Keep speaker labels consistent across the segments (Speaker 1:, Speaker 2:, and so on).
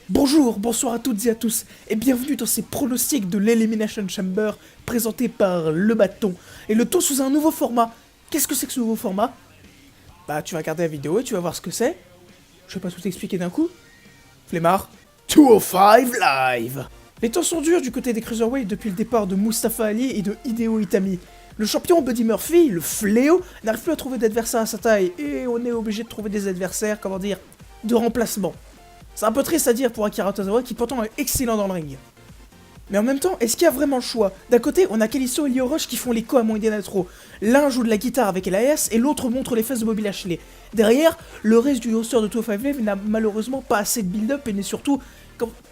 Speaker 1: Bonjour, bonsoir à toutes et à tous, et bienvenue dans ces pronostics de l'Elimination Chamber présentés par Le Bâton, et le tout sous un nouveau format. Qu'est-ce que c'est que ce nouveau format? Bah tu vas regarder la vidéo et tu vas voir ce que c'est. Je vais pas tout expliquer d'un coup. Flemmard. 205 Live. Les temps sont durs du côté des Cruiserweights depuis le départ de Mustafa Ali et de Hideo Itami. Le champion Buddy Murphy, le fléau, n'arrive plus à trouver d'adversaires à sa taille, et on est obligé de trouver des adversaires, comment dire, de remplacement. C'est un peu triste à dire pour Akira Tozawa qui pourtant est excellent dans le ring. Mais en même temps, est-ce qu'il y a vraiment le choix? D'un côté, on a Kalisto et Lio Rush qui font l'écho à Monday Night Raw. L'un joue de la guitare avec LAS et l'autre montre les fesses de Bobby Lashley. Derrière, le reste du roster de 205 Live n'a malheureusement pas assez de build-up et n'est surtout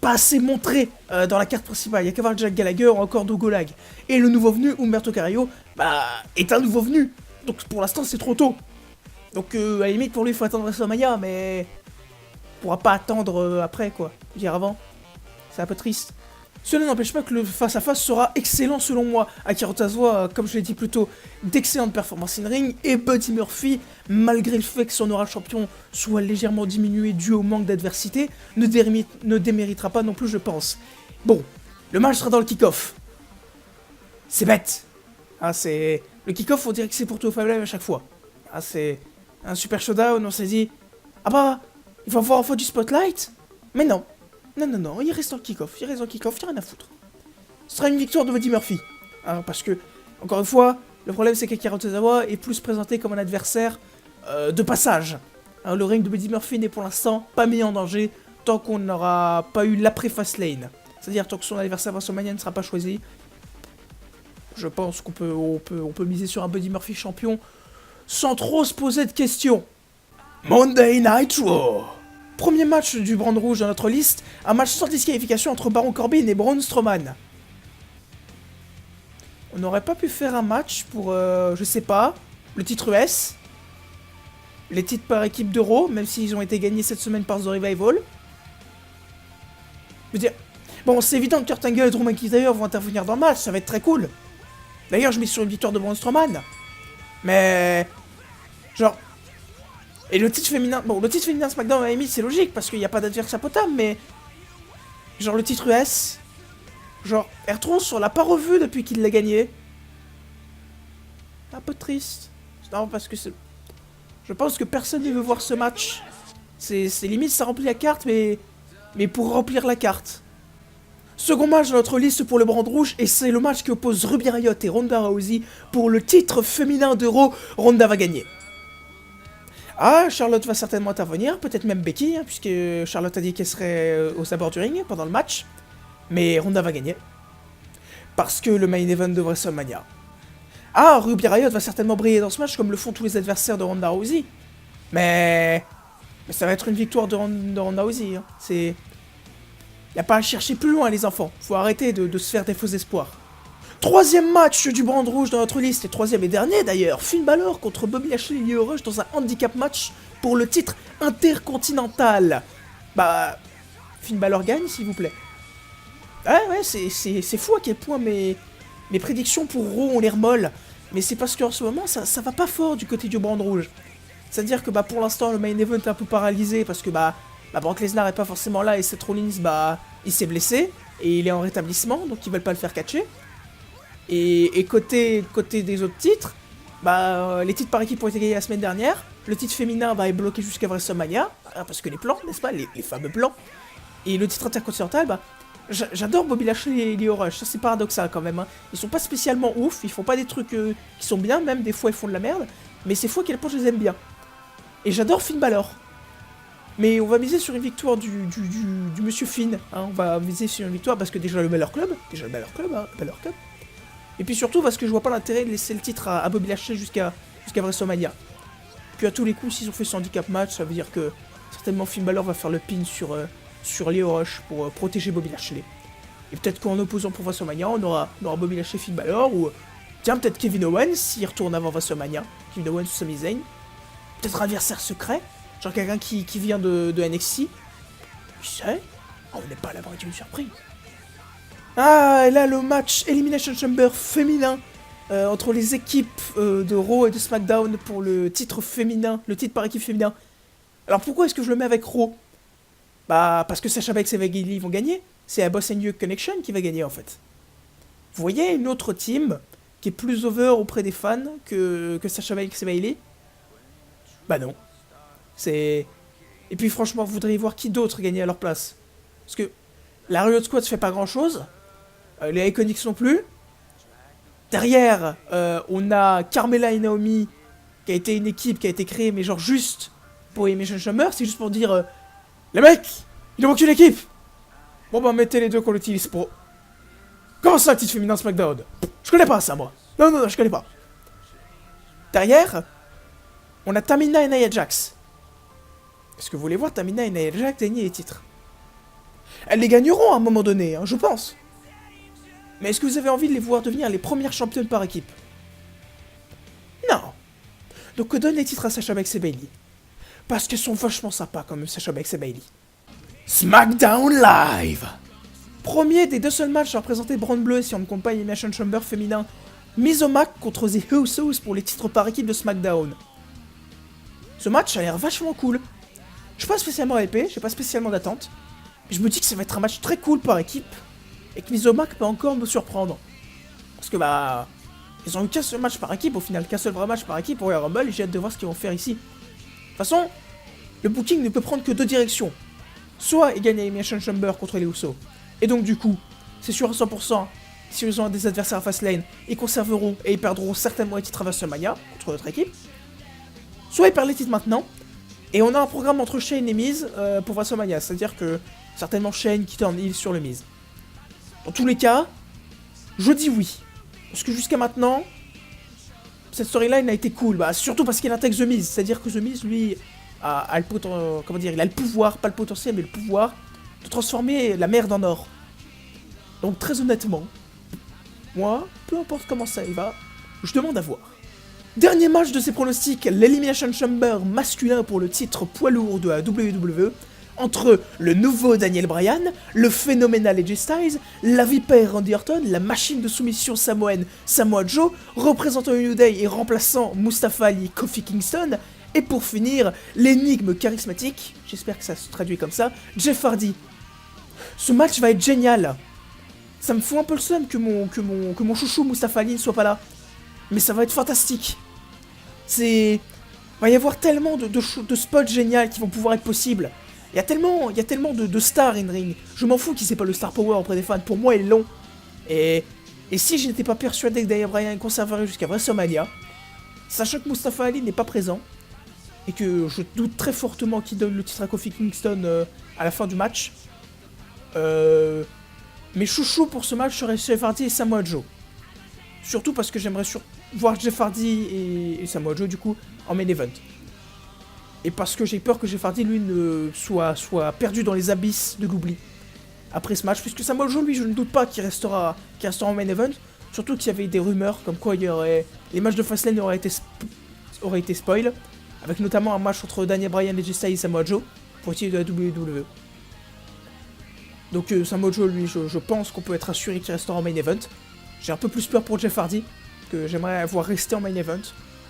Speaker 1: pas assez montré dans la carte principale. Il y a qu'à voir Jack Gallagher ou encore Dogolag. Et le nouveau venu, Humberto Carrillo, est un nouveau venu. Donc pour l'instant, c'est trop tôt. Donc à la limite, pour lui, il faut attendre WrestleMania, mais pourra pas attendre après quoi, dire avant. C'est un peu triste. Cela n'empêche pas que le face-à-face sera excellent selon moi. Akira Tozawa, comme je l'ai dit plus tôt, d'excellentes performances in-ring, et Buddy Murphy, malgré le fait que son aura champion soit légèrement diminué dû au manque d'adversité, ne déméritera pas non plus je pense. Bon, le match sera dans le kick-off. C'est bête. C'est... Le kick-off on dirait que c'est pour 205 Live à chaque fois. C'est un super showdown, on s'est dit... Ah bah... Il va avoir enfin du spotlight? Mais non. Non, il reste en kick-off, il y a rien à foutre. Ce sera une victoire de Buddy Murphy. Parce que, encore une fois, le problème c'est qu'Akira Tozawa est plus présenté comme un adversaire de passage. Le ring de Buddy Murphy n'est pour l'instant pas mis en danger tant qu'on n'aura pas eu l'après-Fastlane. C'est-à-dire tant que son adversaire WrestleMania ne sera pas choisi. Je pense qu'on peut miser sur un Buddy Murphy champion sans trop se poser de questions. Monday Night Raw. Premier match du Brand Rouge dans notre liste, un match sans disqualification entre Baron Corbin et Braun Strowman. On n'aurait pas pu faire un match pour, je sais pas, le titre US, les titres par équipe d'Euro, même s'ils ont été gagnés cette semaine par The Revival. Je veux dire, bon, c'est évident que Kurt Angle et Drew McIntyre vont intervenir dans le match, ça va être très cool. D'ailleurs, je mets sur une victoire de Braun Strowman. Mais, genre... Et le titre féminin... Bon, le titre féminin SmackDown à la limite, c'est logique, parce qu'il n'y a pas d'adversaire potable, mais... Genre, le titre US... Genre, R-Truth, on l'a pas revu depuis qu'il l'a gagné. Un peu triste. Non, parce que c'est... Je pense que personne ne veut voir ce match. C'est limite, ça remplit la carte, mais pour remplir la carte. Second match de notre liste pour le Brand Rouge, et c'est le match qui oppose Ruby Riott et Ronda Rousey pour le titre féminin d'Euro. Ronda va gagner. Charlotte va certainement intervenir, peut-être même Becky, puisque Charlotte a dit qu'elle serait aux abords du ring pendant le match. Mais Ronda va gagner. Parce que le main event de WrestleMania. Ruby Riott va certainement briller dans ce match, comme le font tous les adversaires de Ronda Rousey. Mais ça va être une victoire de Ronda Rousey. C'est... Y a pas à chercher plus loin, les enfants. Faut arrêter de se faire des faux espoirs. Troisième match du Brand Rouge dans notre liste, et troisième et dernier d'ailleurs, Finn Balor contre Bobby Lashley et Lio Rush dans un handicap match pour le titre intercontinental. Finn Balor gagne s'il vous plaît. Ouais, c'est fou à quel point mes prédictions pour Raw ont l'air molles. Mais c'est parce qu'en ce moment, ça va pas fort du côté du Brand Rouge. C'est-à-dire que pour l'instant, le main event est un peu paralysé parce que Brock Lesnar est pas forcément là et Seth Rollins, il s'est blessé et il est en rétablissement, donc ils veulent pas le faire catcher. Et côté des autres titres, les titres par équipe ont été gagnés la semaine dernière. Le titre féminin est bloqué jusqu'à WrestleMania, parce que les plans, n'est-ce pas, les fameux plans. Et le titre intercontinental, j'adore Bobby Lashley et Lio Rush, ça c'est paradoxal quand même. Ils sont pas spécialement ouf, ils font pas des trucs qui sont bien, même des fois ils font de la merde, mais c'est fou à quel point je les aime bien. Et j'adore Finn Balor. Mais on va miser sur une victoire du monsieur Finn, on va miser sur une victoire parce que déjà le Balor Club, Balor Club. Et puis surtout parce que je vois pas l'intérêt de laisser le titre à Bobby Lashley jusqu'à WrestleMania. Puis à tous les coups, s'ils ont fait ce handicap match, ça veut dire que certainement Finn Balor va faire le pin sur Lio Rush pour protéger Bobby Lashley. Et peut-être qu'en opposant pour WrestleMania, on aura Bobby Lashley, Finn Balor, ou tiens, peut-être Kevin Owens s'il retourne avant WrestleMania. Kevin Owens ou Sami Zayn. Peut-être un adversaire secret, genre quelqu'un qui vient de NXT. Qui sait? On n'est pas à l'abri d'une surprise. Et là le match Elimination Chamber féminin entre les équipes de Raw et de SmackDown pour le titre féminin, le titre par équipe féminin. Alors pourquoi est-ce que je le mets avec Raw? Bah, parce que Sasha Banks et Bayley vont gagner. C'est la Boss You Connection qui va gagner, en fait. Vous voyez une autre team qui est plus over auprès des fans que Sasha Banks et Bayley? Bah non. C'est... Et puis franchement, vous voudriez voir qui d'autre gagner à leur place? Parce que la Riot Squad fait pas grand-chose. Les Iconics non plus. Derrière, on a Carmella et Naomi, qui a été une équipe qui a été créée, mais genre juste pour Elimination Chamber. C'est juste pour dire... les mecs, il nous manque une équipe. Bon bah mettez les deux qu'on l'utilise pour... Comment ça, titre féminin SmackDown? Je connais pas ça, moi. Non, je connais pas. Derrière, on a Tamina et Nia Jax. Est-ce que vous voulez voir Tamina et Nia Jax gagner les titres? Elles les gagneront à un moment donné, hein, je pense. Mais est-ce que vous avez envie de les voir devenir les premières championnes par équipe? Non. Donc on donne les titres à Sasha Banks et Bayley. Parce qu'elles sont vachement sympas quand même, Sasha Banks et Bayley. SmackDown Live. Premier des deux seuls matchs à représenter Braun Bleu si on ne compte pas Elimination Chamber féminin. Mise au Mac contre The Usos pour les titres par équipe de SmackDown. Ce match a l'air vachement cool. Je suis pas spécialement hypé, j'ai pas spécialement d'attente. Mais je me dis que ça va être un match très cool par équipe. Et que Mise au Mac peut encore me surprendre. Parce que bah... ils ont eu qu'un seul match par équipe au final, qu'un seul vrai match par équipe pour Royal Rumble et j'ai hâte de voir ce qu'ils vont faire ici. De toute façon, le booking ne peut prendre que deux directions. Soit ils gagnent Elimination Chamber contre les Usos. Et donc du coup, c'est sûr à 100%, si ils ont des adversaires à Fastlane, ils conserveront et ils perdront certainement les titres à WrestleMania contre notre équipe. Soit ils perdent les titres maintenant, et on a un programme entre Shane et Miz pour WrestleMania, c'est-à-dire que certainement Shane qui turn heel sur le Miz. Dans tous les cas, je dis oui. Parce que jusqu'à maintenant, cette storyline a été cool, bah, surtout parce qu'il intègre The Miz, c'est-à-dire que The Miz, lui, a le comment dire, il a le pouvoir, pas le potentiel, mais le pouvoir de transformer la merde en or. Donc très honnêtement, moi, peu importe comment ça y va, je demande à voir. Dernier match de ces pronostics, l'Elimination Chamber masculin pour le titre poids lourd de la WWE, entre le nouveau Daniel Bryan, le phénoménal AJ Styles, la vipère Randy Orton, la machine de soumission samoenne Samoa Joe, représentant New Day et remplaçant Mustafa Ali Kofi Kingston, et pour finir, l'énigme charismatique, j'espère que ça se traduit comme ça, Jeff Hardy. Ce match va être génial. Ça me fout un peu le seum que mon chouchou Mustafa Ali ne soit pas là. Mais ça va être fantastique. Il va y avoir tellement de spots géniaux qui vont pouvoir être possibles. Il y a tellement de stars in ring. Je m'en fous qu'il c'est pas le star power auprès des fans. Pour moi, ils l'ont. Et si je n'étais pas persuadé que Daniel Bryan conserverait jusqu'à WrestleMania, sachant que Mustafa Ali n'est pas présent, et que je doute très fortement qu'il donne le titre à Kofi Kingston à la fin du match, mes chouchous pour ce match seraient Jeff Hardy et Samoa Joe. Surtout parce que j'aimerais voir Jeff Hardy et Samoa Joe du coup en main event. Et parce que j'ai peur que Jeff Hardy lui ne soit perdu dans les abysses de l'oubli après ce match, puisque Samoa Joe lui je ne doute pas qu'il restera en main event. Surtout qu'il y avait des rumeurs comme quoi les matchs de Fastlane auraient été spoil, avec notamment un match entre Daniel Bryan, AJ Styles et Samoa Joe pour le titre de la WWE. Donc Samoa Joe, lui, je pense qu'on peut être assuré qu'il restera en main event. J'ai un peu plus peur pour Jeff Hardy, que j'aimerais voir rester en main event.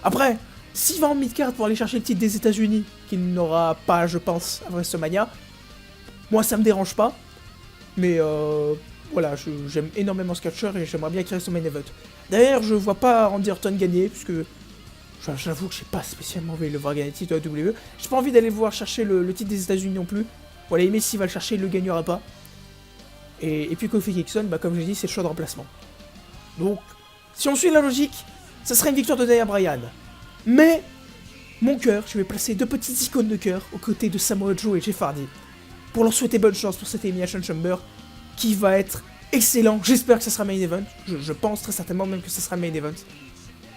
Speaker 1: Après, s'il va en mid-card pour aller chercher le titre des États-Unis, qu'il n'aura pas, je pense, à WrestleMania, moi ça me dérange pas. Mais voilà, j'aime énormément ce catcher et j'aimerais bien qu'il reste en main event. D'ailleurs, je vois pas Randy Orton gagner, puisque j'avoue que j'ai pas spécialement envie de le voir gagner le titre de la WWE. J'ai pas envie d'aller voir chercher le titre des États-Unis non plus. Voilà, mais s'il va le chercher, il le gagnera pas. Et puis Kofi Kingston, bah, comme j'ai dit, c'est le choix de remplacement. Donc, si on suit la logique, ça serait une victoire de Daniel Bryan. Mais, mon cœur, je vais placer deux petites icônes de cœur aux côtés de Samoa Joe et Jeff Hardy. Pour leur souhaiter bonne chance pour cette Elimination Chamber, qui va être excellent. J'espère que ça sera main event. Je pense très certainement même que ça sera main event.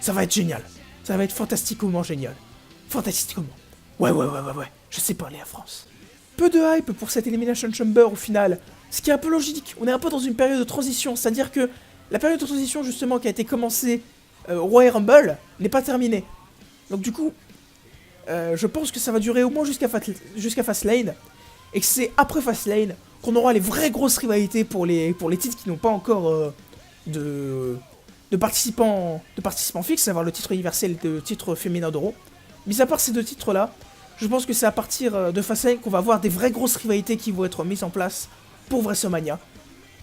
Speaker 1: Ça va être génial. Ça va être fantastiquement génial. Fantastiquement. Ouais. Je sais parler à France. Peu de hype pour cette Elimination Chamber au final. Ce qui est un peu logique. On est un peu dans une période de transition. C'est-à-dire que la période de transition justement qui a été commencée au Royal Rumble n'est pas terminée. Donc du coup, je pense que ça va durer au moins jusqu'à Fastlane. Et que c'est après Fastlane qu'on aura les vraies grosses rivalités pour les titres qui n'ont pas encore de participants fixes, à savoir le titre universel et le titre féminin d'Euro. Mis à part ces deux titres-là, je pense que c'est à partir de Fastlane qu'on va voir des vraies grosses rivalités qui vont être mises en place pour WrestleMania.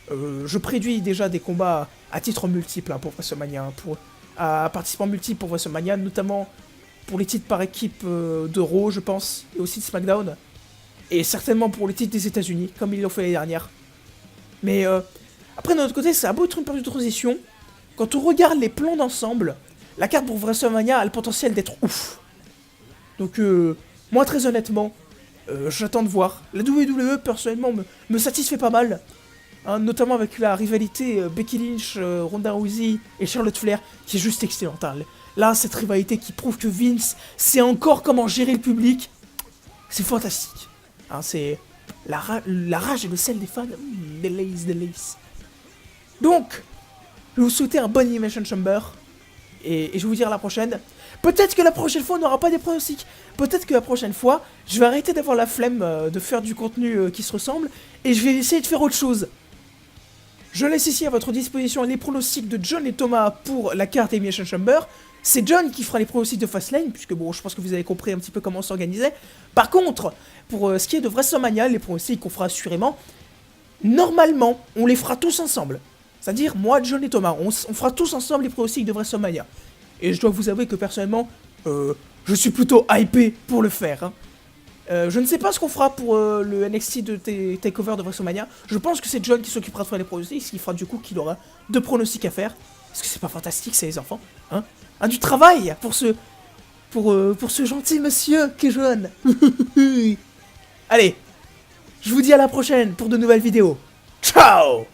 Speaker 1: Je prédis déjà des combats à titre multiple pour WrestleMania, à participants multiples pour WrestleMania, notamment pour les titres par équipe de Raw, je pense, et aussi de SmackDown, et certainement pour les titres des États-Unis, comme ils l'ont fait l'année dernière. Mais après, de notre côté, ça a beau être une période de transition. Quand on regarde les plans d'ensemble, la carte pour WrestleMania a le potentiel d'être ouf. Donc, moi, très honnêtement, j'attends de voir. La WWE, personnellement, me satisfait pas mal. Hein, notamment avec la rivalité Becky Lynch, Ronda Rousey et Charlotte Flair, qui est juste excellente. Hein. Là, cette rivalité qui prouve que Vince sait encore comment gérer le public, c'est fantastique. Hein, c'est la rage et le sel des fans. Délice. Donc, je vais vous souhaiter un bon Elimination Chamber. Et je vais vous dire à la prochaine. Peut-être que la prochaine fois, on n'aura pas des pronostics. Peut-être que la prochaine fois, je vais arrêter d'avoir la flemme de faire du contenu qui se ressemble. Et je vais essayer de faire autre chose. Je laisse ici à votre disposition les pronostics de John et Thomas pour la carte Elimination Chamber. C'est John qui fera les pronostics de Fastlane, puisque bon, je pense que vous avez compris un petit peu comment s'organiser. Par contre, pour ce qui est de WrestleMania, les pronostics qu'on fera assurément, normalement, on les fera tous ensemble. C'est-à-dire, moi, John et Thomas, on fera tous ensemble les pronostics de WrestleMania. Et je dois vous avouer que personnellement, je suis plutôt hypé pour le faire. Hein. Je ne sais pas ce qu'on fera pour le NXT de Takeover de WrestleMania. Je pense que c'est John qui s'occupera de faire les pronostics, ce qui fera du coup qu'il aura 2 pronostics à faire. Parce que c'est pas fantastique, c'est les enfants. Hein, du travail pour ce gentil monsieur qui est jeune. Allez, je vous dis à la prochaine pour de nouvelles vidéos. Ciao!